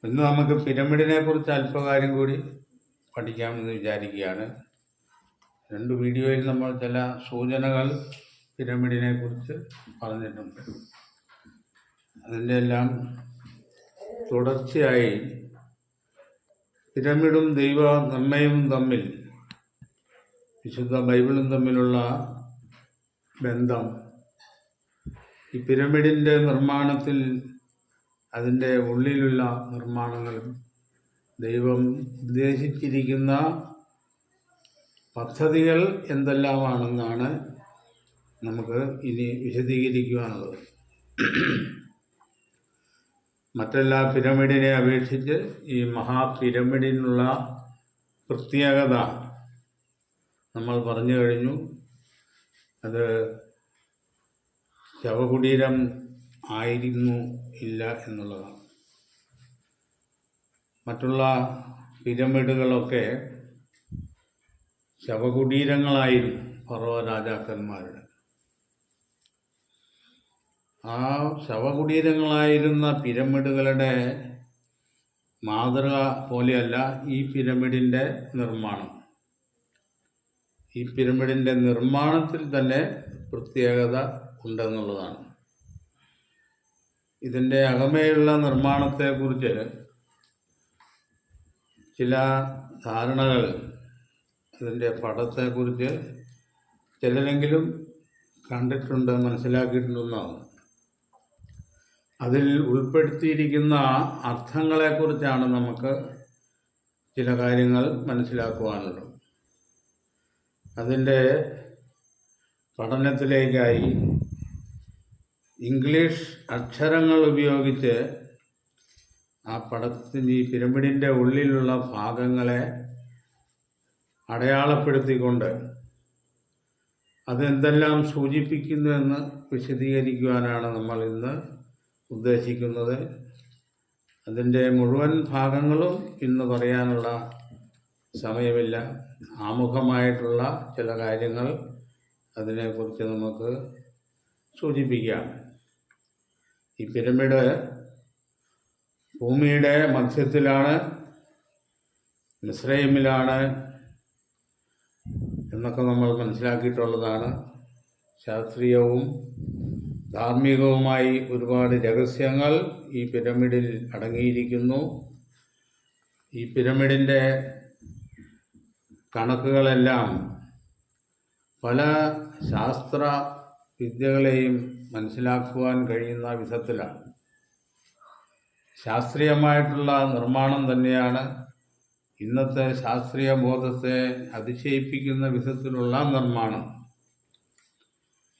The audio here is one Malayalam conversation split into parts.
ഇന്ന് നമുക്ക് പിരമിഡിനെ കുറിച്ച് അല്പകാര്യം കൂടി പഠിക്കാമെന്ന് വിചാരിക്കുകയാണ്. 2 വീഡിയോയിൽ നമ്മൾ ചില സൂചനകൾ പിരമിഡിനെ കുറിച്ച് പറഞ്ഞിട്ടുണ്ട്. അതിൻ്റെ എല്ലാം തുടർച്ചയായി പിരമിഡും ദൈവ നിർണയവും തമ്മിൽ, വിശുദ്ധ ബൈബിളും തമ്മിലുള്ള ബന്ധം, ഈ പിരമിഡിൻ്റെ നിർമ്മാണത്തിൽ അതിൻ്റെ ഉള്ളിലുള്ള നിർമ്മാണങ്ങളും ദൈവം ഉദ്ദേശിച്ചിരിക്കുന്ന പദ്ധതികൾ എന്തെല്ലാമാണെന്നാണ് നമുക്ക് ഇനി വിശദീകരിക്കുവാനുള്ളത്. മറ്റെല്ലാ പിരമിഡിനെ അപേക്ഷിച്ച് ഈ മഹാപിരമിഡിനുള്ള പ്രത്യേകത നമ്മൾ പറഞ്ഞു കഴിഞ്ഞു. അത് ശവകുടീരം ആയിരുന്നു ഇല്ല എന്നുള്ളതാണ്. മറ്റുള്ള പിരമിഡുകളൊക്കെ ശവകുടീരങ്ങളായിരുന്നു ഫറവോ രാജാക്കന്മാരുടെ. ആ ശവകുടീരങ്ങളായിരുന്ന പിരമിഡുകളുടെ മാതൃക പോലെയല്ല ഈ പിരമിഡിൻ്റെ നിർമ്മാണം. ഈ പിരമിഡിൻ്റെ നിർമ്മാണത്തിൽ തന്നെ പ്രത്യേകത ഉണ്ടെന്നുള്ളതാണ്. ഇതിൻ്റെ അകമേയുള്ള നിർമ്മാണത്തെക്കുറിച്ച് ചില ധാരണകൾ, ഇതിൻ്റെ പടത്തെക്കുറിച്ച് ചിലരെങ്കിലും കണ്ടിട്ടുണ്ട്, മനസ്സിലാക്കിയിട്ടുണ്ടെന്നാണ്. അതിൽ ഉൾപ്പെടുത്തിയിരിക്കുന്ന അർത്ഥങ്ങളെക്കുറിച്ചാണ് നമുക്ക് ചില കാര്യങ്ങൾ മനസ്സിലാക്കുവാനുള്ളത്. അതിൻ്റെ പഠനത്തിലേക്കായി ഇംഗ്ലീഷ് അക്ഷരങ്ങൾ ഉപയോഗിച്ച് ആ പടത്തിന്, ഈ പിരമിഡിൻ്റെ ഉള്ളിലുള്ള ഭാഗങ്ങളെ അടയാളപ്പെടുത്തിക്കൊണ്ട് അതെന്തെല്ലാം സൂചിപ്പിക്കുന്നു എന്ന് വിശദീകരിക്കുവാനാണ് നമ്മൾ ഇന്ന് ഉദ്ദേശിക്കുന്നത്. അതിൻ്റെ മുഴുവൻ ഭാഗങ്ങളും ഇന്ന് പറയാനുള്ള സമയമില്ല. ആമുഖമായിട്ടുള്ള ചില കാര്യങ്ങൾ അതിനെക്കുറിച്ച് നമുക്ക് സൂചിപ്പിക്കാം. ഈ പിരമിഡ് ഭൂമിയുടെ മധ്യത്തിലാണ്, മിസ്രൈമിലാണ് എന്നൊക്കെ നമ്മൾ മനസ്സിലാക്കിയിട്ടുള്ളതാണ്. ശാസ്ത്രീയവും ധാർമ്മികവുമായി ഒരുപാട് രഹസ്യങ്ങൾ ഈ പിരമിഡിൽ അടങ്ങിയിരിക്കുന്നു. ഈ പിരമിഡിൻ്റെ കണക്കുകളെല്ലാം പല ശാസ്ത്ര വിദ്യകളെയും മനസ്സിലാക്കുവാൻ കഴിയുന്ന വിധത്തിലാണ്. ശാസ്ത്രീയമായിട്ടുള്ള നിർമ്മാണം തന്നെയാണ്. ഇന്നത്തെ ശാസ്ത്രീയ ബോധത്തെ അതിശയിപ്പിക്കുന്ന വിധത്തിലുള്ള നിർമ്മാണം.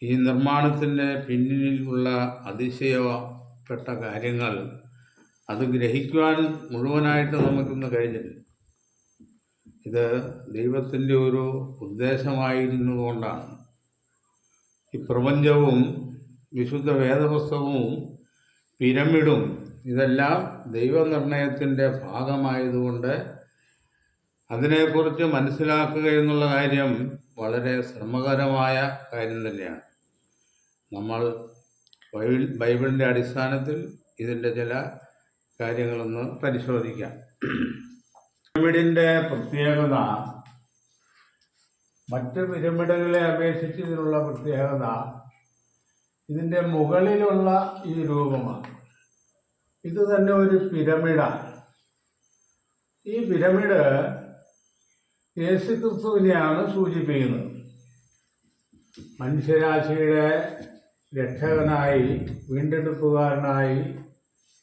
ഈ നിർമ്മാണത്തിൻ്റെ പിന്നിലുള്ള അതിശയപ്പെട്ട കാര്യങ്ങൾ അത് ഗ്രഹിക്കുവാൻ മുഴുവനായിട്ട് നമുക്കിന്ന് കഴിഞ്ഞില്ല. ഇത് ദൈവത്തിൻ്റെ ഒരു ഉദ്ദേശമായിരുന്നു കൊണ്ടാണ്. ഈ പ്രപഞ്ചവും വിശുദ്ധ വേദപുസ്തകവും പിരമിഡും ഇതെല്ലാം ദൈവനിർണയത്തിൻ്റെ ഭാഗമായതുകൊണ്ട് അതിനെക്കുറിച്ച് മനസ്സിലാക്കുക എന്നുള്ള കാര്യം വളരെ ശ്രമകരമായ കാര്യം തന്നെയാണ്. നമ്മൾ ബൈബിളിൻ്റെ അടിസ്ഥാനത്തിൽ ഇതിൻ്റെ ചില കാര്യങ്ങളൊന്ന് പരിശോധിക്കാം. പിരമിഡിൻ്റെ പ്രത്യേകത, മറ്റ് പിരമിഡുകളെ അപേക്ഷിച്ച് ഇതിനുള്ള പ്രത്യേകത ഇതിൻ്റെ മുകളിലുള്ള ഈ രൂപമാണ്. ഇത് തന്നെ ഒരു പിരമിഡാണ്. ഈ പിരമിഡ് യേശുക്രിസ്തുവിനെയാണ് സൂചിപ്പിക്കുന്നത്. മനുഷ്യരാശിയുടെ രക്ഷകനായി, വീണ്ടെടുപ്പുകാരനായി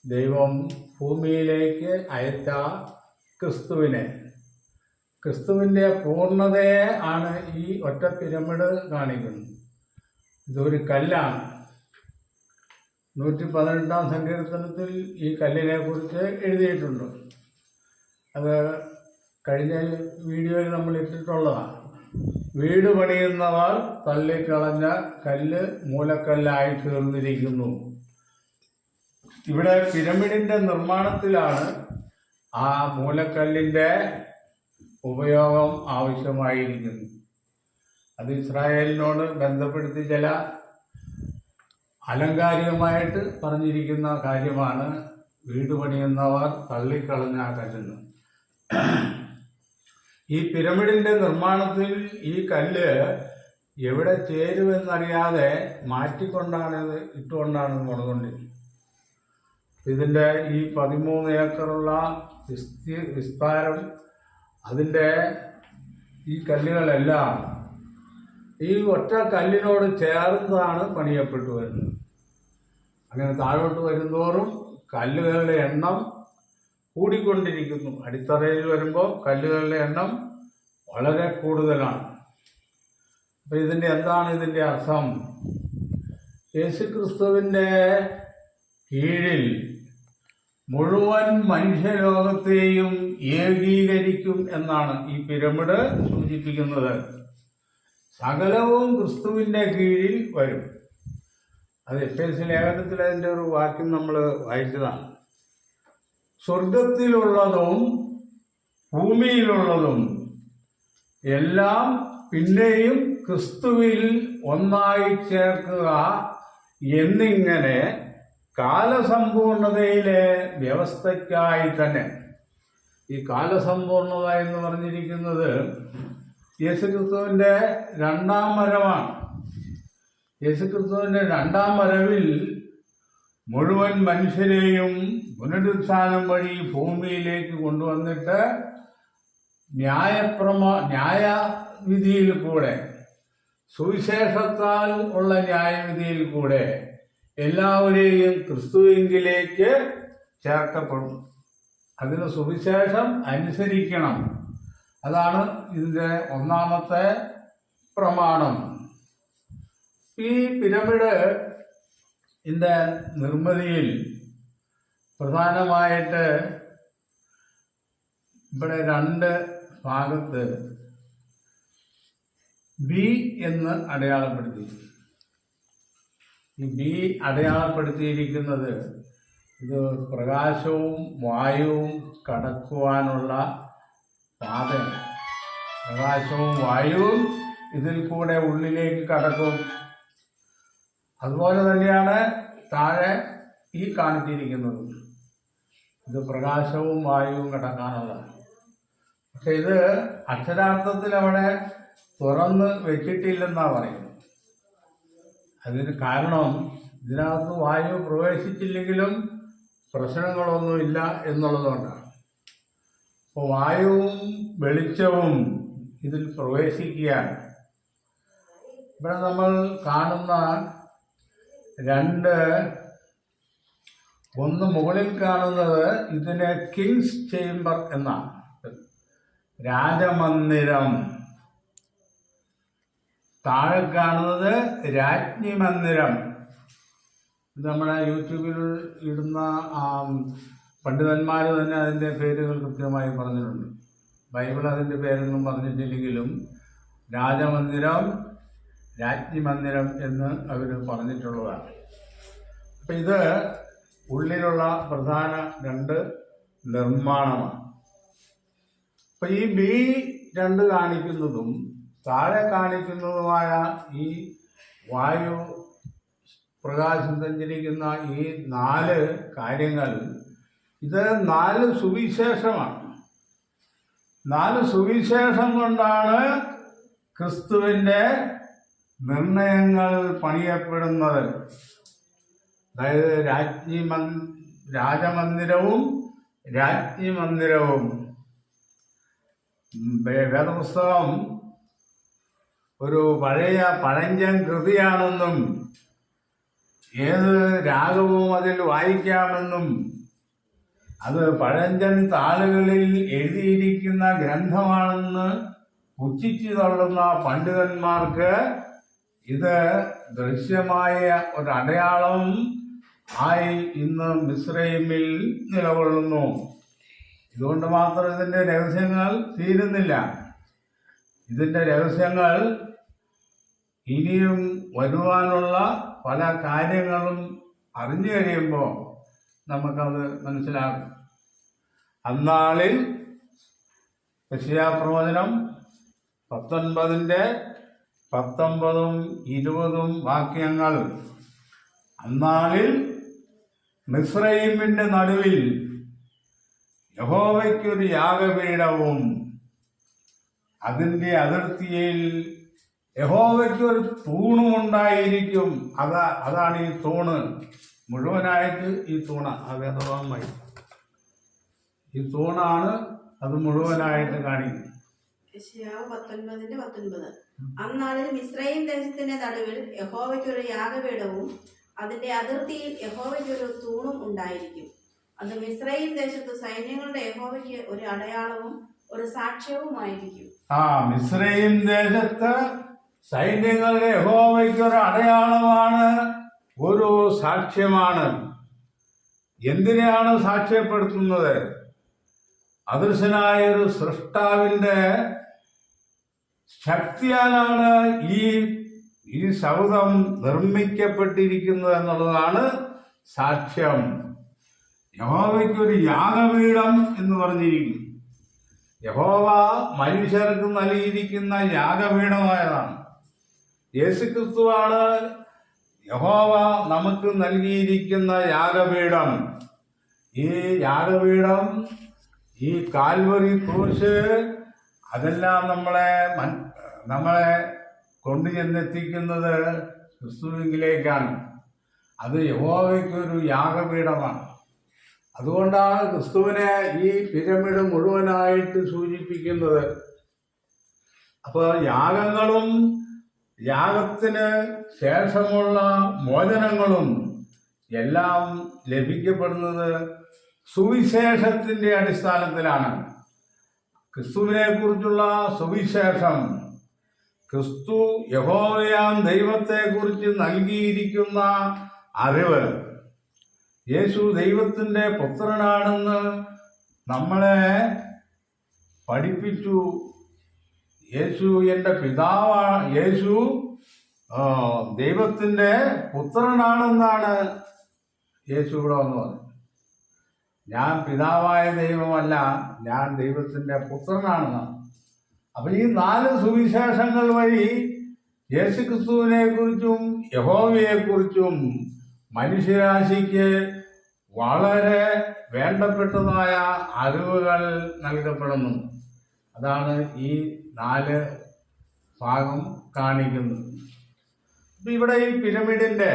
ദൈവം ഭൂമിയിലേക്ക് അയച്ച ക്രിസ്തുവിൻ്റെ പൂർണ്ണതയെ ആണ് ഈ ഒറ്റ പിരമിഡ് കാണിക്കുന്നത്. ഇതൊരു കല്ലാണ്. 118-ാം സങ്കീർത്തനത്തിൽ ഈ കല്ലിനെ കുറിച്ച് എഴുതിയിട്ടുണ്ട്. അത് കഴിഞ്ഞ വീഡിയോയിൽ നമ്മൾ ഇട്ടിട്ടുള്ളതാണ്. വീട് പണിയുന്നവർ തള്ളിക്കളഞ്ഞ കല്ല് മൂലക്കല്ലായി തീർന്നിരിക്കുന്നു. ഇവിടെ പിരമിഡിൻ്റെ നിർമ്മാണത്തിലാണ് ആ മൂലക്കല്ലിൻ്റെ ഉപയോഗം ആവശ്യമായിരിക്കുന്നു. അത് ഇസ്രായേലിനോട് ബന്ധപ്പെടുത്തി ചില അലങ്കാരികമായിട്ട് പറഞ്ഞിരിക്കുന്ന കാര്യമാണ്. വീട് പണിയുന്നവർ തള്ളിക്കളഞ്ഞ ആ കല്ലിന്. ഈ പിരമിഡിന്റെ നിർമ്മാണത്തിൽ ഈ കല്ല് എവിടെ ചേരുമെന്നറിയാതെ മാറ്റിക്കൊണ്ടാണ് ഇത് ഇട്ടുകൊണ്ടാണ് പണിതുകൊണ്ടിരിക്കുന്നത്. ഇതിൻ്റെ ഈ 13 ഏക്കറുള്ള വിസ്താരം, അതിൻ്റെ ഈ കല്ലുകളെല്ലാം ഈ ഒറ്റ കല്ലിനോട് ചേർന്നാണ് പണിയപ്പെട്ടു വരുന്നത്. അങ്ങനെ താഴോട്ട് വരുന്തോറും കല്ലുകളുടെ എണ്ണം കൂടിക്കൊണ്ടിരിക്കുന്നു. അടിത്തറയിൽ വരുമ്പോൾ കല്ലുകളുടെ എണ്ണം വളരെ കൂടുതലാണ്. അപ്പം എന്താണ് ഇതിൻ്റെ അർത്ഥം? യേശുക്രിസ്തുവിൻ്റെ കീഴിൽ മുഴുവൻ മനുഷ്യലോകത്തെയും ഏകീകരിക്കും എന്നാണ് ഈ പിരമിഡ് സൂചിപ്പിക്കുന്നത്. സകലവും ക്രിസ്തുവിൻ്റെ കീഴിൽ വരും. അത് എഫേസ്യ ലേഖനത്തിൽ അതിൻ്റെ ഒരു വാക്യം നമ്മൾ വായിച്ചതാണ്. സ്വർഗത്തിലുള്ളതും ഭൂമിയിലുള്ളതും എല്ലാം പിന്നെയും ക്രിസ്തുവിൽ ഒന്നായി ചേർക്കുക എന്നിങ്ങനെ കാലസമ്പൂർണതയിലെ വ്യവസ്ഥയ്ക്കായി തന്നെ. ഈ കാലസമ്പൂർണത എന്ന് പറഞ്ഞിരിക്കുന്നത് യേശുക്രിസ്തുവിൻ്റെ 2ാം വരവാണ്. യേശുക്രിസ്തുവിൻ്റെ 2ാം വരവിൽ മുഴുവൻ മനുഷ്യരെയും പുനരുത്ഥാനം വഴി ഭൂമിയിലേക്ക് കൊണ്ടുവന്നിട്ട് ന്യായവിധിയിൽ കൂടെ, സുവിശേഷത്താൽ ഉള്ള ന്യായവിധിയിൽ കൂടെ എല്ലാവരെയും ക്രിസ്തുവിലേക്ക് ചേർക്കപ്പെടും. അതിന് സുവിശേഷം അനുസരിക്കണം. അതാണ് ഇതിൻ്റെ ഒന്നാമത്തെ പ്രമാണം. ഈ പിരമിഡ് ഇതിൻ്റെ നിർമ്മിതിയിൽ പ്രധാനമായിട്ട് ഇവിടെ 2 ഭാഗത്ത് ബി എന്ന് അടയാളപ്പെടുത്തി. ഈ ബി അടയാളപ്പെടുത്തിയിരിക്കുന്നത് ഇത് പ്രകാശവും വായുവും കടക്കുവാനുള്ള പാതയാണ്. പ്രകാശവും വായുവും ഇതിൽ കൂടെ ഉള്ളിലേക്ക് കടക്കും. അതുപോലെ തന്നെയാണ് താഴെ ഈ കാണിച്ചിരിക്കുന്നത്. ഇത് പ്രകാശവും വായുവും കടക്കാനുള്ളതാണ്. പക്ഷെ ഇത് അക്ഷരാർത്ഥത്തിൽ അവിടെ തുറന്ന് വെച്ചിട്ടില്ലെന്നാണ് പറയുന്നത്. അതിന് കാരണം ഇതിനകത്ത് വായു പ്രവേശിച്ചില്ലെങ്കിലും പ്രശ്നങ്ങളൊന്നുമില്ല എന്നുള്ളതുകൊണ്ടാണ്. അപ്പോൾ വായുവും വെളിച്ചവും ഇതിൽ പ്രവേശിക്കുകയാണ്. ഇവിടെ നമ്മൾ കാണുന്ന 2, ഒന്ന് മുകളിൽ കാണുന്നത് ഇതിനെ കിങ്സ് ചേംബർ എന്നാണ്, രാജമന്ദിരം. താഴെ കാണുന്നത് രാജ്ഞി മന്ദിരം. ഇത് നമ്മുടെ യൂട്യൂബിൽ ഇടുന്ന പണ്ഡിതന്മാർ തന്നെ അതിൻ്റെ പേരുകൾ കൃത്യമായി പറഞ്ഞിട്ടുണ്ട്. ബൈബിൾ അതിൻ്റെ പേരൊന്നും പറഞ്ഞിട്ടില്ലെങ്കിലും രാജമന്ദിരം, രാജ്ഞി മന്ദിരം എന്ന് അവർ പറഞ്ഞിട്ടുള്ളതാണ്. അപ്പം ഇത് ഉള്ളിലുള്ള പ്രധാന 2 നിർമ്മാണമാണ്. അപ്പം ഈ B2 കാണിക്കുന്നതും താഴെ കാണിക്കുന്നതുമായ ഈ വായു, പ്രകാശം സഞ്ചരിക്കുന്ന ഈ 4 കാര്യങ്ങൾ, ഇത് 4 സുവിശേഷമാണ്. 4 സുവിശേഷം കൊണ്ടാണ് ക്രിസ്തുവിൻ്റെ നിർണയങ്ങൾ പണിയപ്പെടുന്നത്. അതായത് രാജമന്ദിരവും രാജ്ഞി മന്ദിരവും. വേദപുസ്തകം ഒരു പഴഞ്ചൻ കൃതിയാണെന്നും ഏത് രാഗവും അതിൽ വായിക്കാമെന്നും അത് പഴഞ്ചൻ താളുകളിൽ എഴുതിയിരിക്കുന്ന ഗ്രന്ഥമാണെന്ന് പുച്ഛിച്ചു തള്ളുന്ന പണ്ഡിതന്മാർക്ക് ഇത് ദൃശ്യമായ ഒരു അടയാളം ആയി ഇന്ന് മിസ്രൈമിൽ നിലകൊള്ളുന്നു. ഇതുകൊണ്ട് മാത്രം ഇതിൻ്റെ രഹസ്യങ്ങൾ തീരുന്നില്ല. ഇതിൻ്റെ രഹസ്യങ്ങൾ ഇനിയും വരുവാനുള്ള പല കാര്യങ്ങളും അറിഞ്ഞു കഴിയുമ്പോൾ നമുക്കത് മനസ്സിലാകും. അന്നാളിൽ യെശയ്യാപ്രവചനം 19-ന്റെ 19-ഉം 20-ഉം വാക്യങ്ങൾ. അന്നാളിൽ മിസ്രയീമിന്റെ നടുവിൽ യഹോവയ്ക്കൊരു യാഗപീഠവും അതിന്റെ അതിർത്തിയിൽ യഹോവയ്ക്കൊരു തൂണും ഉണ്ടായിരിക്കും. അതാണ് ഈ തൂണ്. മുഴുവനായിട്ട് ഈ തൂണ വേദഭാഗമായി ഈ തൂണാണ് അത് മുഴുവനായിട്ട് കാണിക്കുന്നത്. യെശയ്യാവ് 19:19 അന്നാളിൽ മിസ്രയീം ദേശത്തിന്റെ നടുവിൽ യഹോവയ്ക്കൊരു യാഗപീഠവും അതിന്റെ അതിർത്തിയിൽ യഹോവയ്ക്കൊരു തൂണും ഉണ്ടായിരിക്കും. അത് മിസ്രയീം ദേശത്ത് സൈന്യങ്ങളുടെ യഹോവയ്ക്ക് ഒരു അടയാളവും ഒരു സാക്ഷ്യവുമായിരിക്കും. മിസ്രയീം ദേശത്ത് സൈന്യങ്ങളുടെ യഹോവയ്ക്ക് ഒരു അടയാളമാണ്, ഒരു സാക്ഷ്യമാണ്. എന്തിനെയാണ് സാക്ഷ്യപ്പെടുത്തുന്നത്? അദൃശ്യനായ ഒരു സൃഷ്ടാവിന്റെ ശക്തിയാലാണ് ഈ സൗധം നിർമ്മിക്കപ്പെട്ടിരിക്കുന്നത് എന്നുള്ളതാണ് സാക്ഷ്യം. യഹോവയ്ക്കൊരു യാഗപീഠം എന്ന് പറഞ്ഞിരിക്കുന്നു. യഹോവ മനുഷ്യർക്ക് നൽകിയിരിക്കുന്ന യാഗപീഠമായതാണ്. യേശുക്രിസ്തുവാണ് യഹോവ നമുക്ക് നൽകിയിരിക്കുന്ന യാഗപീഠം. ഈ യാഗപീഠം, ഈ കാൽവറി ക്രൂശ്, അതെല്ലാം നമ്മളെ കൊണ്ടു ചെന്നെത്തിക്കുന്നത് ക്രിസ്തുവിലേക്കാണ്. അത് യഹോവയ്ക്കൊരു യാഗപീഠമാണ്. അതുകൊണ്ടാണ് ക്രിസ്തുവിനെ ഈ പിരമിഡ് മുഴുവനായിട്ട് സൂചിപ്പിക്കുന്നത്. അപ്പോൾ യാഗങ്ങളും യാഗത്തിന് ശേഷമുള്ള മോചനങ്ങളും എല്ലാം ലഭിക്കപ്പെടുന്നത് സുവിശേഷത്തിന്റെ അടിസ്ഥാനത്തിലാണ്. ക്രിസ്തുവിനെ കുറിച്ചുള്ള സുവിശേഷം, ക്രിസ്തു യഹോവയാം ദൈവത്തെക്കുറിച്ച് നൽകിയിരിക്കുന്ന അറിവ്, യേശു ദൈവത്തിന്റെ പുത്രനാണെന്ന് നമ്മളെ പഠിപ്പിച്ചു. യേശു എൻ്റെ പിതാവാണ്, യേശു ദൈവത്തിന്റെ പുത്രനാണെന്നാണ് യേശു ഇവിടെ വന്ന് പറഞ്ഞത്. ഞാൻ പിതാവായ ദൈവമല്ല, ഞാൻ ദൈവത്തിന്റെ പുത്രനാണെന്നാണ്. അപ്പൊ ഈ 4 സുവിശേഷങ്ങൾ വഴി യേശുക്രിസ്തുവിനെ കുറിച്ചും യഹോവയെ കുറിച്ചും മനുഷ്യരാശിക്ക് വളരെ വേണ്ടപ്പെട്ടതായ അറിവുകൾ നൽകപ്പെടുന്നു. അതാണ് ഈ 4 ഭാഗം കാണിക്കുന്നത്. ഇപ്പം ഇവിടെ ഈ പിരമിഡിന്റെ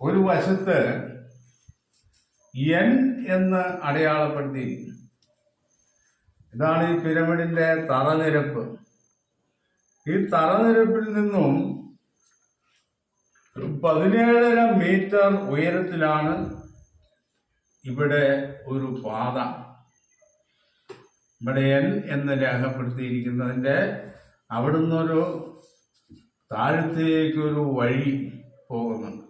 ഒരു വശത്ത് എൻ എന്ന് അടയാളപ്പെടുത്തിയിരിക്കുന്നു. ഇതാണ് ഈ പിരമിഡിന്റെ തറനിരപ്പ്. ഈ തറനിരപ്പിൽ നിന്നും 17.5 മീറ്റർ ഉയരത്തിലാണ് ഇവിടെ ഒരു പാത. ഇവിടെ എൻ എന്ന് രേഖപ്പെടുത്തിയിരിക്കുന്നതിൻ്റെ അവിടുന്നൊരു താഴത്തേക്കൊരു വഴി പോകുന്നുണ്ട്.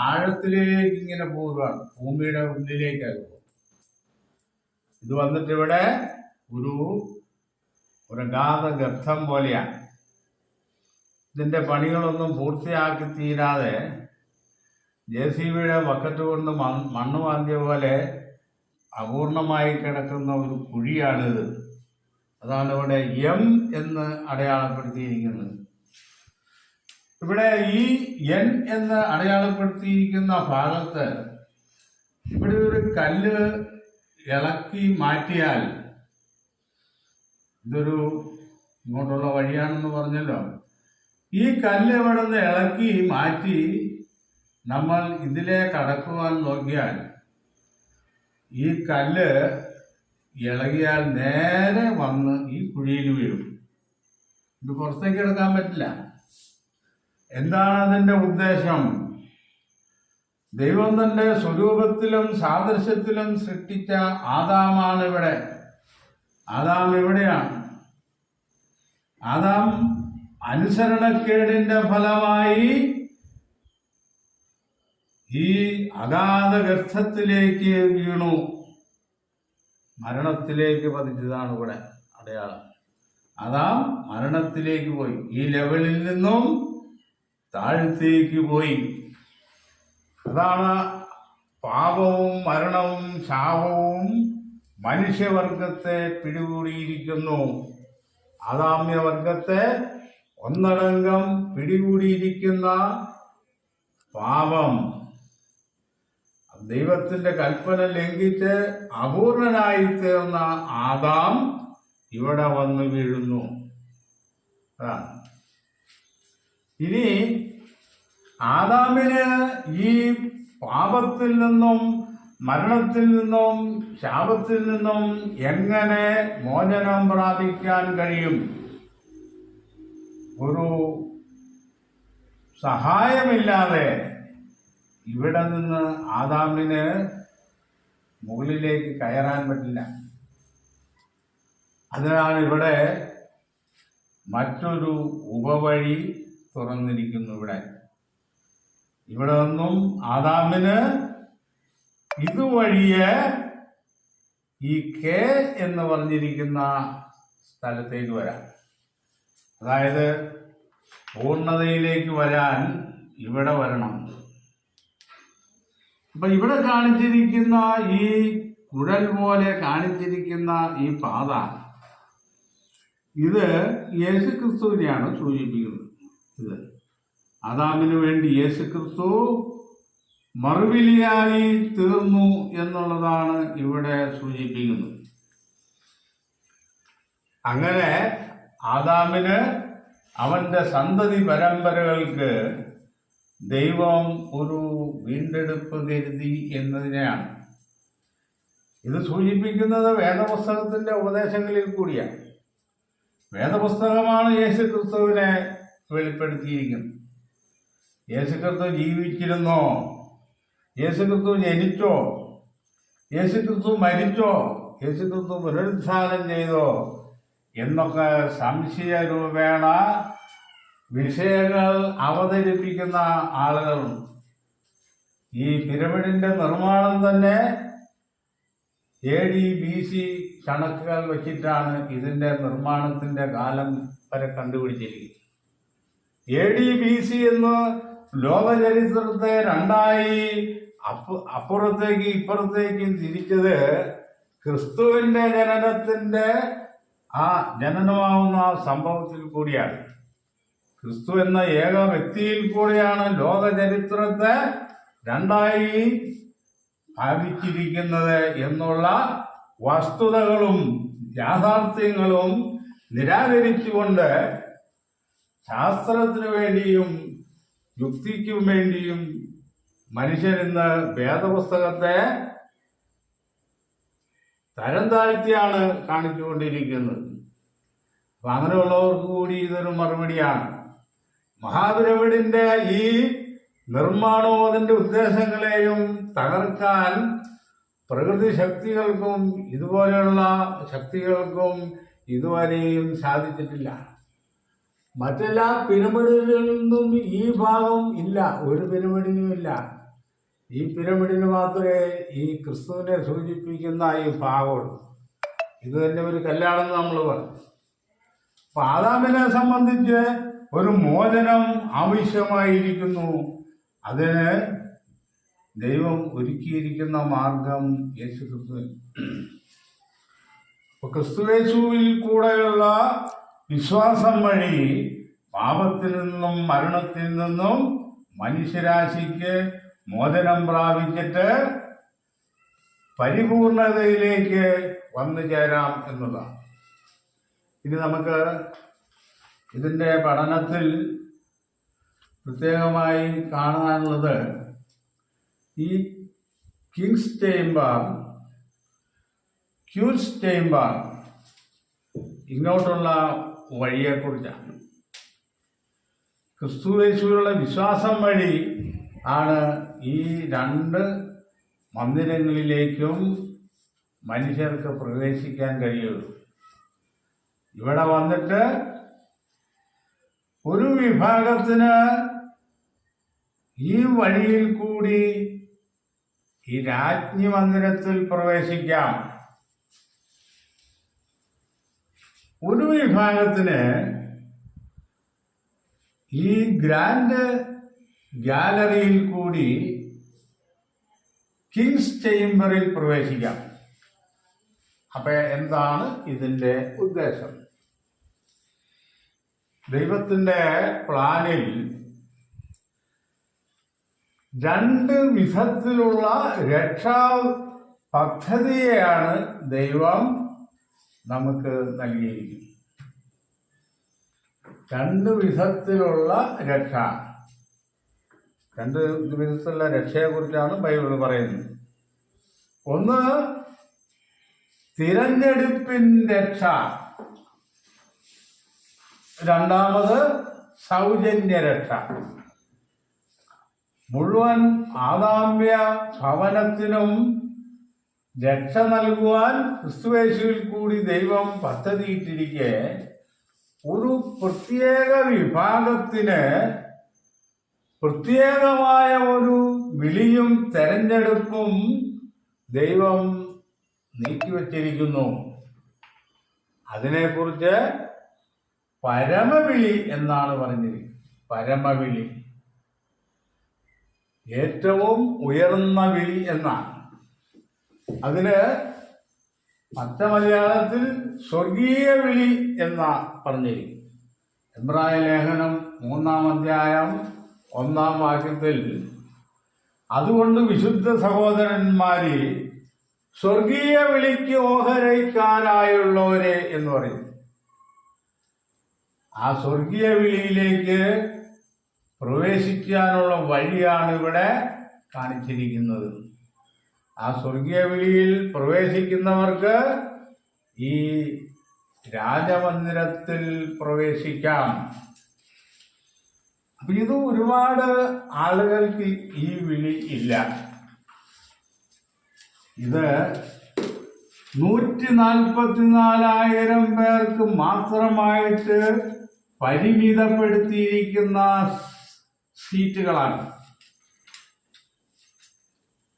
ആഴത്തിലേക്ക് ഇങ്ങനെ പോവുകയാണ്, ഭൂമിയുടെ ഉള്ളിലേക്കാണ് പോകുന്നത്. ഇത് വന്നിട്ട് ഇവിടെ ഒരു അഗാധ ഗർത്തം പോലെയാണ്. ഇതിന്റെ പണികളൊന്നും പൂർത്തിയാക്കി തീരാതെ JCBയുടെ ബക്കറ്റ് കൊണ്ട് മണ്ണ് മാന്തിയ പോലെ അപൂർണമായി കിടക്കുന്ന ഒരു കുഴിയാണിത്. അതാണ് ഇവിടെ എം എന്ന് അടയാളപ്പെടുത്തിയിരിക്കുന്നത്. ഇവിടെ ഈ എൻ എന്ന് അടയാളപ്പെടുത്തിയിരിക്കുന്ന ഭാഗത്ത് ഇവിടെ ഒരു കല്ല് ഇളക്കി മാറ്റിയാൽ, ഇതൊരു ഇങ്ങോട്ടുള്ള വഴിയാണെന്ന് പറഞ്ഞല്ലോ, ഈ കല്ല് ഇവിടെ നിന്ന് ഇളക്കി മാറ്റി നമ്മൾ ഇതിലെ കടക്കുവാൻ നോക്കിയാൽ ഈ കല്ല് ഇളകിയാൽ നേരെ വന്ന് ഈ കുഴിയിൽ വീഴും. ഇത് പുറത്തേക്ക് എടുക്കാൻ പറ്റില്ല. എന്താണ് അതിന്റെ ഉദ്ദേശം? ദൈവം തന്റെ സ്വരൂപത്തിലും സാദൃശ്യത്തിലും സൃഷ്ടിച്ച ആദാമാണ് ഇവിടെ. ആദാം ഇവിടെയാണ്. ആദാം അനുസരണക്കേടിന്റെ ഫലമായി ഈ അഗാധ ഗർത്തത്തിലേക്ക് വീണു, മരണത്തിലേക്ക് പതിച്ചതാണ് ഇവിടെ അടയാളം. ആദാം മരണത്തിലേക്ക് പോയി, ഈ ലെവലിൽ നിന്നും താഴത്തേക്ക് പോയി. അതാണ് പാപവും മരണവും ശാപവും മനുഷ്യവർഗത്തെ പിടികൂടിയിരിക്കുന്നു. ആദാമ്യവർഗത്തെ ഒന്നടങ്കം പിടികൂടിയിരിക്കുന്ന പാപം, ദൈവത്തിന്റെ കൽപ്പന ലംഘിച്ച് അപൂർണനായി തീർന്ന ആദാം ഇവിടെ വന്നു വീഴുന്നു. അതാണ്. ഇനി ആദാമിന് ഈ പാപത്തിൽ നിന്നും മരണത്തിൽ നിന്നും ശാപത്തിൽ നിന്നും എങ്ങനെ മോചനം പ്രാപിക്കാൻ കഴിയും? ഒരു സഹായമില്ലാതെ ഇവിടെ നിന്ന് ആദാമിന് മുകളിലേക്ക് കയറാൻ പറ്റില്ല. അതിനാണ് ഇവിടെ മറ്റൊരു ഉപവഴി തുറന്നിരിക്കുന്നു. ഇവിടെ നിന്നും ആദാമിന് ഇതുവഴിയെ ഈ കെ എന്ന് പറഞ്ഞിരിക്കുന്ന സ്ഥലത്തേക്ക് വരാം. അതായത് പൂർണ്ണതയിലേക്ക് വരാൻ ഇവിടെ വരണം. അപ്പൊ ഇവിടെ കാണിച്ചിരിക്കുന്ന ഈ കുഴൽ പോലെ കാണിച്ചിരിക്കുന്ന ഈ പാത, ഇത് യേശുക്രിസ്തുവിനെയാണ് സൂചിപ്പിക്കുന്നത്. ഇത് ആദാമിനു വേണ്ടി യേശുക്രിസ്തു മറുവിലിയായി തീർന്നു എന്നുള്ളതാണ് ഇവിടെ സൂചിപ്പിക്കുന്നത്. അങ്ങനെ ആദാമിന് അവന്റെ സന്തതി പരമ്പരകൾക്ക് ദൈവം ഒരു വീണ്ടെടുപ്പ് കരുതി എന്നതിനെയാണ് ഇത് സൂചിപ്പിക്കുന്നത്. വേദപുസ്തകത്തിന്റെ ഉപദേശങ്ങളിൽ കൂടിയാണ്. വേദപുസ്തകമാണ് യേശുക്രിസ്തുവിനെ വെളിപ്പെടുത്തിയിരിക്കുന്നത്. യേശുക്രിസ്തു ജീവിച്ചിരുന്നോ? യേശുക്രിസ്തു ജനിച്ചോ? യേശുക്രിസ്തു മരിച്ചോ? യേശുക്രിസ്തു പുനരുത്ഥാനം ചെയ്തോ? എന്നൊക്കെ സംശയരൂപേണ വിഷയങ്ങൾ അവതരിപ്പിക്കുന്ന ആളുകളുണ്ട്. ഈ പിരമിഡിന്റെ നിർമ്മാണം തന്നെ AD BC കണക്കുകൾ വെച്ചിട്ടാണ് ഇതിന്റെ നിർമ്മാണത്തിന്റെ കാലം വരെ കണ്ടുപിടിച്ചിരിക്കുന്നത്. AD BC എന്ന് ലോകചരിത്രത്തെ രണ്ടായി അപ്പുറത്തേക്ക് ഇപ്പുറത്തേക്കും തിരിച്ചത് ക്രിസ്തുവിന്റെ ജനനത്തിന്റെ ആ ജനനമാവുന്ന സംഭവത്തിൽ കൂടിയാണ്. ക്രിസ്തു എന്ന ഏക വ്യക്തിയിൽ കൂടിയാണ് ലോകചരിത്രത്തെ രണ്ടായി ഭാവിച്ചിരിക്കുന്നത് എന്നുള്ള വസ്തുതകളും യാഥാർത്ഥ്യങ്ങളും നിരാകരിച്ചുകൊണ്ട് ശാസ്ത്രത്തിനു വേണ്ടിയും യുക്തിക്കും വേണ്ടിയും മനുഷ്യരിന്ന് വേദപുസ്തകത്തെ തരം താഴ്ത്തിയാണ് കാണിച്ചുകൊണ്ടിരിക്കുന്നത്. അപ്പൊ അങ്ങനെയുള്ളവർക്ക് കൂടി ഇതൊരു മറുപടിയാണ്. മഹാപിരമിഡിന്റെ ഈ നിർമ്മാണവും അതിന്റെ ഉദ്ദേശങ്ങളെയും തകർക്കാൻ പ്രകൃതി ശക്തികൾക്കും ഇതുപോലെയുള്ള ശക്തികൾക്കും ഇതുവരെയും സാധിച്ചിട്ടില്ല. മറ്റെല്ലാ പിരമിഡുകളിൽ നിന്നും ഈ ഭാഗം ഇല്ല, ഒരു പിരമിഡിനും ഇല്ല. ഈ പിരമിഡിന് മാത്രമേ ഈ ക്രിസ്തുവിനെ സൂചിപ്പിക്കുന്ന ഈ ഭാഗമുള്ളൂ. ഇത് തന്നെ ഒരു കല്ലാണെന്ന് നമ്മൾ പറഞ്ഞു. അപ്പൊ ആദാമിനെ സംബന്ധിച്ച് ഒരു മോചനം ആവശ്യമായിരിക്കുന്നു. അതിന് ദൈവം ഒരുക്കിയിരിക്കുന്ന മാർഗം യേശുക്രിസ്തു. അപ്പൊ ക്രിസ്തുയേശുവിൽ കൂടെയുള്ള വിശ്വാസം വഴി പാപത്തിൽ നിന്നും മരണത്തിൽ നിന്നും മനുഷ്യരാശിക്ക് മോചനം പ്രാപിച്ചിട്ട് പരിപൂർണതയിലേക്ക് വന്നു ചേരാം എന്നതാണ്. ഇനി നമുക്ക് ഇതിൻ്റെ പഠനത്തിൽ പ്രത്യേകമായി കാണാനുള്ളത് ഈ കിങ്സ് ചേംബർ, ക്യൂൻസ് ചേംബർ ഇങ്ങോട്ടുള്ള വഴിയെക്കുറിച്ചാണ്. ക്രിസ്തുയേശുവിലുള്ള വിശ്വാസം വഴി ആണ് ഈ രണ്ട് മന്ദിരങ്ങളിലേക്കും മനുഷ്യർക്ക് പ്രവേശിക്കാൻ കഴിയുള്ളൂ. ഇവിടെ വന്നിട്ട് ഒരു വിഭാഗത്തിന് ഈ വഴിയിൽ കൂടി ഈ രാജ്ഞി മന്ദിരത്തിൽ പ്രവേശിക്കാം. ഒരു വിഭാഗത്തിന് ഈ ഗ്രാൻഡ് ഗാലറിയിൽ കൂടി കിങ്സ് ചേംബറിൽ പ്രവേശിക്കാം. അപ്പൊ എന്താണ് ഇതിന്റെ ഉദ്ദേശം? ദൈവത്തിന്റെ പ്ലാനിൽ രണ്ട് വിധത്തിലുള്ള രക്ഷാ പദ്ധതിയെയാണ് ദൈവം നമുക്ക് നൽകിയിരിക്കുന്നത്. രണ്ട് വിധത്തിലുള്ള രക്ഷ, രണ്ട് വിധത്തിലുള്ള രക്ഷയെക്കുറിച്ചാണ് ബൈബിൾ പറയുന്നത്. ഒന്ന് തിരഞ്ഞെടുപ്പിൻ രക്ഷ, രണ്ടാമത് സൗജന്യ രക്ഷ. മുഴുവൻ ആദാമ്യ ഭവനത്തിനും രക്ഷ നൽകുവാൻ ക്രിസ്തുയേശുവിൽ കൂടി ദൈവം പദ്ധതിയിട്ടിരിക്കെ ഒരു പ്രത്യേക വിഭാഗത്തിന് പ്രത്യേകമായ ഒരു വിളിയും തെരഞ്ഞെടുപ്പും ദൈവം നീക്കിവച്ചിരിക്കുന്നു. അതിനെക്കുറിച്ച് പരമവിളി എന്നാണ് പറഞ്ഞിരിക്കുന്നത്. പരമവിളി, ഏറ്റവും ഉയർന്ന വിളി എന്നാണ്. അതിന് മലയാളത്തിൽ സ്വർഗീയ വിളി എന്നാ പറഞ്ഞിരിക്കും. എബ്രായ ലേഖനം 3-ാം അധ്യായം 1-ാം വാക്യത്തിൽ അതുകൊണ്ട് വിശുദ്ധ സഹോദരന്മാരെ സ്വർഗീയ വിളിക്ക് ഓഹരിക്കാരായുള്ളവരെ എന്ന് പറയുന്നു. ആ സ്വർഗീയ വിളിയിലേക്ക് പ്രവേശിക്കാനുള്ള വഴിയാണ് ഇവിടെ കാണിച്ചിരിക്കുന്നത്. ആ സ്വർഗീയ വിളിയിൽ പ്രവേശിക്കുന്നവർക്ക് ഈ രാജമന്ദിരത്തിൽ പ്രവേശിക്കാം. അപ്പൊ ഇത് ഒരുപാട് ആളുകൾക്ക് ഈ വിളി ഇല്ല. ഇത് 144,000 പേർക്ക് മാത്രമായിട്ട് പരിമിതപ്പെടുത്തിയിരിക്കുന്ന സീറ്റുകളാണ്.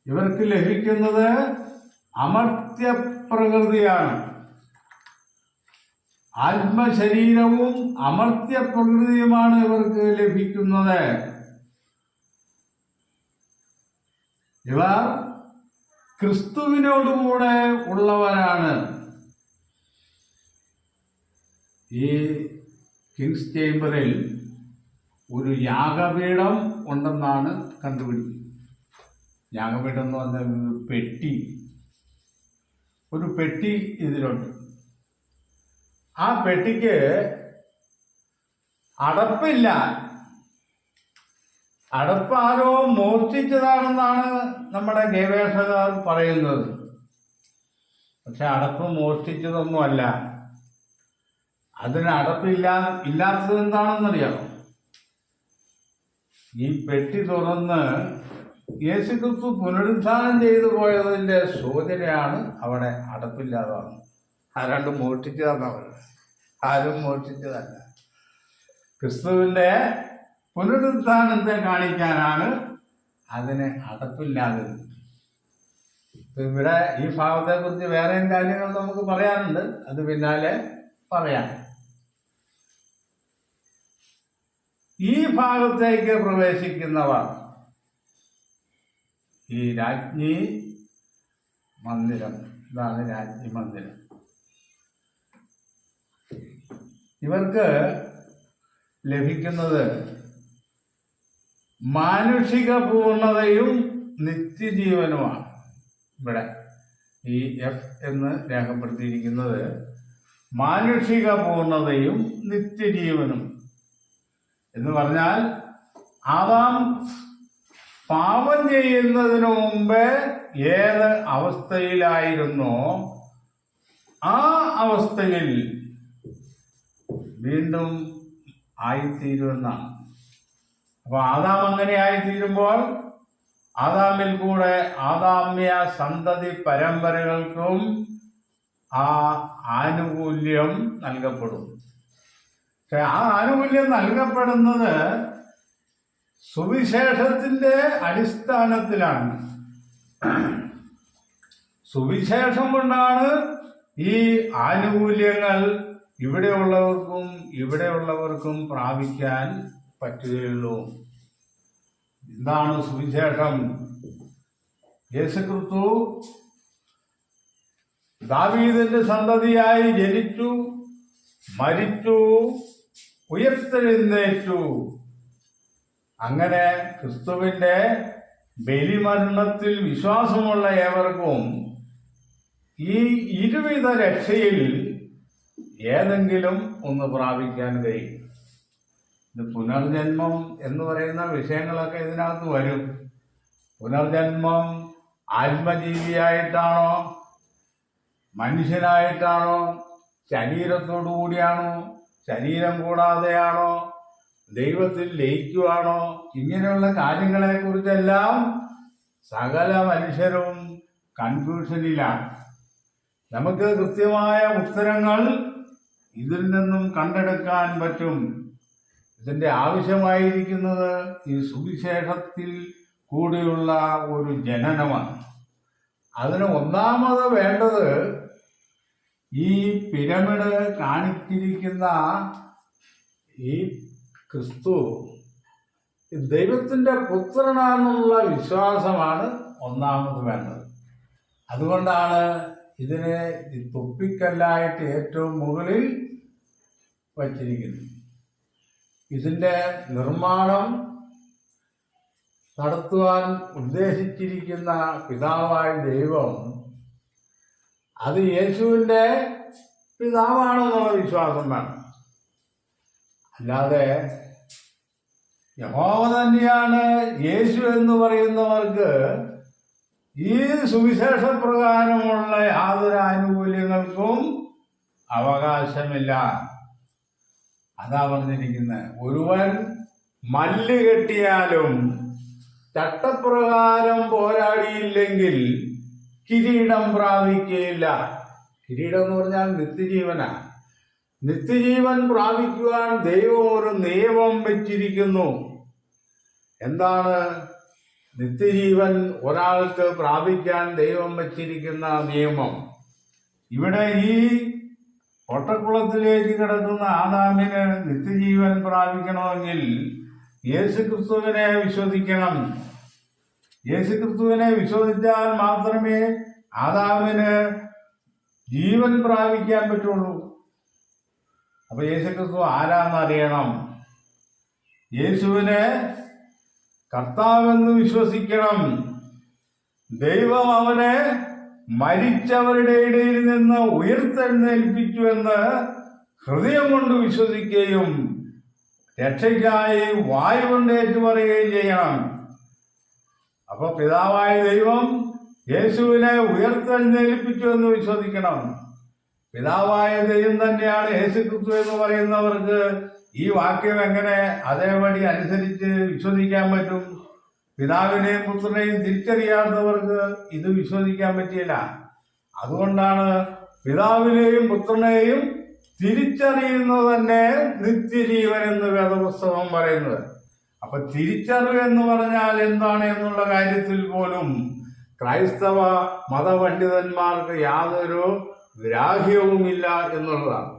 ഇവർക്ക് ലഭിക്കുന്നത് അമർത്യപ്രകൃതിയാണ്. ആത്മശരീരവും അമർത്യപ്രകൃതിയുമാണ് ഇവർക്ക് ലഭിക്കുന്നത്. ഇവർ ക്രിസ്തുവിനോടുകൂടെ ഉള്ളവരാണ്. ഈ കിങ്സ് ചേംബറിൽ ഒരു യാഗപീഠം ഉണ്ടെന്നാണ് കണ്ടുപിടിക്കുന്നത്. യാഗപീഠം എന്ന് പറഞ്ഞാൽ ഒരു പെട്ടി ഇതിലുണ്ട്. ആ പെട്ടിക്ക് അടപ്പില്ല. അടപ്പ് ആരോ മോഷ്ടിച്ചതാണെന്നാണ് നമ്മുടെ ഗവേഷകർ പറയുന്നത്. പക്ഷെ അടപ്പ് മോഷ്ടിച്ചതൊന്നുമല്ല. അതിന് ഇല്ലാത്തത് എന്താണെന്നറിയാമോ? ഈ പെട്ടി തുറന്ന് യേശുക്രിസ്തു പുനരുദ്ധാനം ചെയ്തു പോയതിന്റെ സൂചനയാണ് അവിടെ അടപ്പില്ലാതാണ്. ആരാണ്ട് മോഷ്ടിച്ചതാണ് അവർ. ആരും മോഷ്ടിച്ചതല്ല. ക്രിസ്തുവിന്റെ പുനരുദ്ധാനത്തെ കാണിക്കാനാണ് അതിന് അടപ്പില്ലാതെ. ഇവിടെ ഈ ഭാവത്തെ കുറിച്ച് വേറെയും കാര്യങ്ങൾ നമുക്ക് പറയാനുണ്ട്. അത് പിന്നാലെ പറയാം. ഈ ഭാഗത്തേക്ക് പ്രവേശിക്കുന്നവർ ഈ രാജ്ഞി മന്ദിരം, ഇതാണ് രാജ്ഞി മന്ദിരം. ഇവർക്ക് ലഭിക്കുന്നത് മാനുഷിക പൂർണ്ണതയും നിത്യജീവനുമാണ്. ഇവിടെ ഈ എഫ് എന്ന് രേഖപ്പെടുത്തിയിരിക്കുന്നത് മാനുഷിക പൂർണ്ണതയും നിത്യജീവനും എന്ന് പറഞ്ഞാൽ ആദാം പാപം ചെയ്യുന്നതിന് മുമ്പ് ഏത് അവസ്ഥയിലായിരുന്നോ ആ അവസ്ഥയിൽ വീണ്ടും ആയിത്തീരുമെന്നാണ്. അപ്പൊ ആദാം അങ്ങനെ ആയിത്തീരുമ്പോൾ ആദാമിൽ കൂടെ ആദാമ്യ സന്തതി പരമ്പരകൾക്കും ആ ആനുകൂല്യം നൽകപ്പെടും. പക്ഷെ ആ ആനുകൂല്യം നൽകപ്പെടുന്നത് സുവിശേഷത്തിന്റെ അടിസ്ഥാനത്തിലാണ്. സുവിശേഷം കൊണ്ടാണ് ഈ ആനുകൂല്യങ്ങൾ ഇവിടെയുള്ളവർക്കും പ്രാപിക്കാൻ പറ്റുകയുള്ളൂ. എന്താണ് സുവിശേഷം? യേശുക്രിസ്തു ദാവീദിന്റെ സന്തതിയായി ജനിച്ചു, മരിച്ചു, ഉയർത്തെഴുന്നേറ്റു. അങ്ങനെ ക്രിസ്തുവിന്റെ ബലിമരണത്തിൽ വിശ്വാസമുള്ള ഏവർക്കും ഈ ഇരുവിധ രക്ഷയിൽ ഏതെങ്കിലും ഒന്ന് പ്രാപിക്കാൻ കഴിയും. ഇത് പുനർജന്മം എന്ന് പറയുന്ന വിഷയങ്ങളൊക്കെ ഇതിനകത്ത് വരും. പുനർജന്മം ആത്മജീവിയായിട്ടാണോ, മനുഷ്യനായിട്ടാണോ, ശരീരത്തോടു കൂടിയാണോ, ശരീരം കൂടാതെയാണോ, ദൈവത്തിൽ ലയിക്കുവാണോ, ഇങ്ങനെയുള്ള കാര്യങ്ങളെക്കുറിച്ചെല്ലാം സകല മനുഷ്യരും കൺഫ്യൂഷനിലാണ്. നമുക്ക് കൃത്യമായ ഉത്തരങ്ങൾ ഇതിൽ നിന്നും കണ്ടെടുക്കാൻ പറ്റും. ഇതിൻ്റെ ആവശ്യമായിരിക്കുന്നത് ഈ സുവിശേഷത്തിൽ കൂടിയുള്ള ഒരു ജനനമാണ്. അതിന് ഒന്നാമത് വേണ്ടത് ഈ പിരമിഡ് കാണിച്ചിരിക്കുന്ന ഈ ക്രിസ്തു ദൈവത്തിൻ്റെ പുത്രനാണെന്നുള്ള വിശ്വാസമാണ് ഒന്നാമത് വേണ്ടത്. അതുകൊണ്ടാണ് ഇതിനെ തൊപ്പിക്കല്ലായിട്ട് ഏറ്റവും മുകളിൽ വച്ചിരിക്കുന്നത്. ഇതിൻ്റെ നിർമ്മാണം നടത്തുവാൻ ഉദ്ദേശിച്ചിരിക്കുന്ന പിതാവായ ദൈവം അത് യേശുവിൻ്റെ പിതാവാണെന്നുള്ള വിശ്വാസം വേണം. അല്ലാതെ യഹോവ തന്നെയാണ് യേശു എന്ന് പറയുന്നവർക്ക് ഈ സുവിശേഷ പ്രകാരമുള്ള യാതൊരു ആനുകൂല്യങ്ങൾക്കും അവകാശമില്ല. അതാ പറഞ്ഞിരിക്കുന്നത്. ഒരുവൻ മല്ല് കെട്ടിയാലും ചട്ടപ്രകാരം പോരാടിയില്ലെങ്കിൽ കിരീടം പ്രാപിക്കുകയില്ല. കിരീടം എന്ന് പറഞ്ഞാൽ നിത്യജീവനാണ്. നിത്യജീവൻ പ്രാപിക്കുവാൻ ദൈവം ഒരു നിയമം വെച്ചിരിക്കുന്നു. എന്താണ് നിത്യജീവൻ ഒരാൾക്ക് പ്രാപിക്കാൻ ദൈവം വച്ചിരിക്കുന്ന നിയമം? ഇവിടെ ഈ പൊട്ടക്കുളത്തിലേക്ക് കിടക്കുന്ന ആദാമിന് നിത്യജീവൻ പ്രാപിക്കണമെങ്കിൽ യേശുക്രിസ്തുവിനെ വിശ്വസിക്കണം. യേശുക്രിസ്തുവിനെ വിശ്വസിച്ചാൽ മാത്രമേ ആദാമിന് ജീവൻ പ്രാപിക്കാൻ പറ്റുള്ളൂ. അപ്പൊ യേശുക്രിസ്തു ആരാന്നറിയണം. യേശുവിനെ കർത്താവെന്ന് വിശ്വസിക്കണം. ദൈവം അവനെ മരിച്ചവരുടെ ഇടയിൽ നിന്ന് ഉയർത്തെഴുന്നേൽപ്പിച്ചുവെന്ന് ഹൃദയം കൊണ്ട് വിശ്വസിക്കുകയും രക്ഷയ്ക്കായി വായു കൊണ്ട് ഏറ്റുപറയുകയും ചെയ്യണം. അപ്പൊ പിതാവായ ദൈവം യേശുവിനെ ഉയർത്തെഴുന്നേൽപ്പിച്ചു എന്ന് വിശ്വസിക്കണം. പിതാവായ ദൈവം തന്നെയാണ് യേശുക്രിസ്തു എന്ന് പറയുന്നവർക്ക് ഈ വാക്യം എങ്ങനെ അതേപടി അനുസരിച്ച് വിശ്വസിക്കാൻ പറ്റും? പിതാവിനെയും പുത്രനെയും തിരിച്ചറിയാത്തവർക്ക് ഇത് വിശ്വസിക്കാൻ പറ്റിയില്ല. അതുകൊണ്ടാണ് പിതാവിനെയും പുത്രനെയും തിരിച്ചറിയുന്നത് തന്നെ നിത്യജീവൻ എന്ന് വേദപുസ്തകം പറയുന്നത്. അപ്പൊ തിരിച്ചറിവ് എന്ന് പറഞ്ഞാൽ എന്താണ് എന്നുള്ള കാര്യത്തിൽ പോലും ക്രൈസ്തവ മതപണ്ഡിതന്മാർക്ക് യാതൊരു ഗ്രാഹ്യവുമില്ല എന്നുള്ളതാണ്.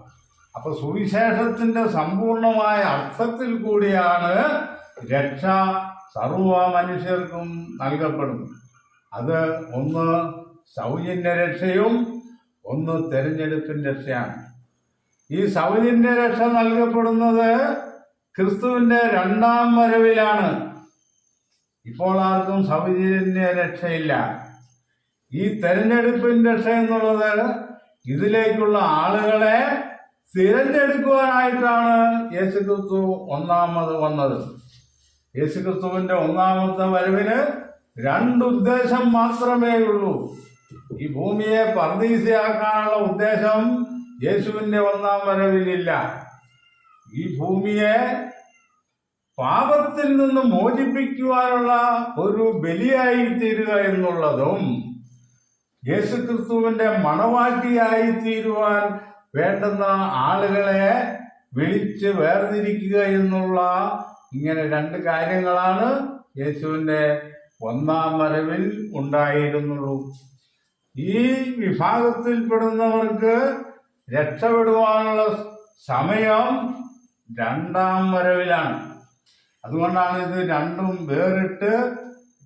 അപ്പൊ സുവിശേഷത്തിന്റെ സമ്പൂർണമായ അർത്ഥത്തിൽ കൂടിയാണ് രക്ഷ സർവ മനുഷ്യർക്കും നൽകപ്പെടുന്നത്. അത് ഒന്ന് സൗജന്യ രക്ഷയും ഒന്ന് തെരഞ്ഞെടുപ്പിന്റെ രക്ഷയാണ്. ഈ സൗജന്യ രക്ഷ നൽകപ്പെടുന്നത് ക്രിസ്തുവിന്റെ രണ്ടാം വരവിലാണ്. ഇപ്പോൾ ആർക്കും സൗജന്യ രക്ഷയില്ല. ഈ തെരഞ്ഞെടുപ്പിന്റെ രക്ഷ എന്നുള്ളത് ഇതിലേക്കുള്ള ആളുകളെ തിരഞ്ഞെടുക്കുവാനായിട്ടാണ് യേശുക്രിസ്തു ഒന്നാമത് വന്നത്. യേശുക്രിസ്തുവിന്റെ ഒന്നാമത്തെ വരവിന് രണ്ടുദ്ദേശം മാത്രമേ ഉള്ളൂ. ഈ ഭൂമിയെ പർദീസയാക്കാനുള്ള ഉദ്ദേശം യേശുവിന്റെ ഒന്നാം വരവിലില്ല. ഈ ഭൂമിയെ പാപത്തിൽ നിന്ന് മോചിപ്പിക്കുവാനുള്ള ഒരു ബലിയായി തീരുക എന്നുള്ളതും യേശുക്രിസ്തുവിന്റെ മണവാട്ടിയായി തീരുവാൻ വേണ്ടുന്ന ആളുകളെ വിളിച്ച് വേർതിരിക്കുക എന്നുള്ള ഇങ്ങനെ രണ്ട് കാര്യങ്ങളാണ് യേശുവിന്റെ ഒന്നാം വരവിൽ ഉണ്ടായിരുന്നുള്ളൂ. ഈ വിഭാഗത്തിൽപ്പെടുന്നവർക്ക് രക്ഷപ്പെടുവാനുള്ള സമയം രണ്ടാം വരവിലാണ്. അതുകൊണ്ടാണ് ഇത് രണ്ടും വേറിട്ട്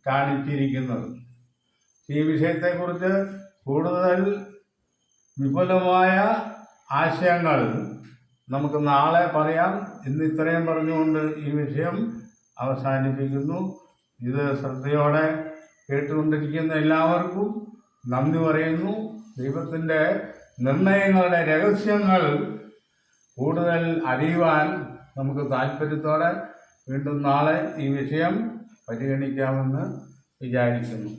കാണിച്ചിരിക്കുന്നത്. ഈ വിഷയത്തെക്കുറിച്ച് കൂടുതൽ വിപുലമായ ആശയങ്ങൾ നമുക്ക് നാളെ പറയാം. ഇന്ന് ഇത്രയും പറഞ്ഞുകൊണ്ട് ഈ വിഷയം അവസാനിപ്പിക്കുന്നു. ഇത് ശ്രദ്ധയോടെ കേട്ടുകൊണ്ടിരിക്കുന്ന എല്ലാവർക്കും നന്ദി പറയുന്നു. ദൈവത്തിൻ്റെ നിർണയങ്ങളുടെ രഹസ്യങ്ങൾ കൂടുതൽ അറിയുവാൻ നമുക്ക് താല്പര്യത്തോടെ വീണ്ടും നാളെ ഈ വിഷയം പരിഗണിക്കാമെന്ന് വിചാരിക്കുന്നു.